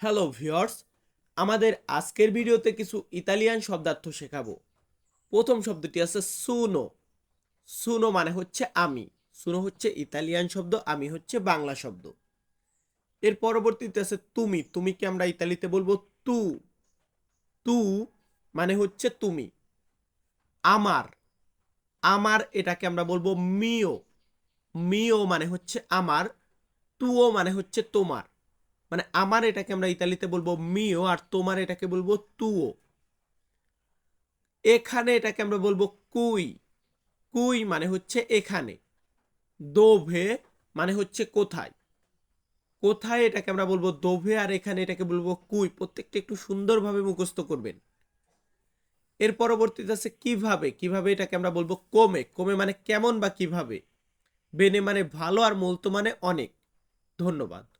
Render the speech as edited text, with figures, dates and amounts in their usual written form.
Hello viewers, আমাদের আজকের ভিডিওতে কিছু ইতালিয়ান শব্দার্থ শেখাবো। প্রথম শব্দটি আছে সুনো। সুনো মানে হচ্ছে আমি। সুনো হচ্ছে ইতালিয়ান শব্দ, আমি হচ্ছে বাংলা শব্দ। এর পরবর্তীতে আছে তুমি। তুমিকে আমরা ইতালিতে বলবো তু। তু মানে হচ্ছে তুমি। আমার। আমার এটাকে আমরা বলবো মিও। মিও মানে হচ্ছে আমার। তুও মানে হচ্ছে তোমার। মানে আমার এটাকে আমরা ইতালিতে বলবো মিও, আর তোমার এটাকে বলবো তুও। এখানে এটাকে আমরা বলবো কুই। কুই মানে হচ্ছে এখানে। দোভে মানে হচ্ছে কোথায়। কোথায় এটাকে আমরা বলবো দোভে, আর এখানে এটাকে বলবো কুই। প্রত্যেকটা একটু সুন্দরভাবে মুখস্থ করবেন। এর পরবর্তীতে আছে কিভাবে। কিভাবে এটাকে আমরা বলবো কমে। কমে মানে কেমন বা কিভাবে। বেনে মানে ভালো, আর মলতো মানে অনেক। ধন্যবাদ।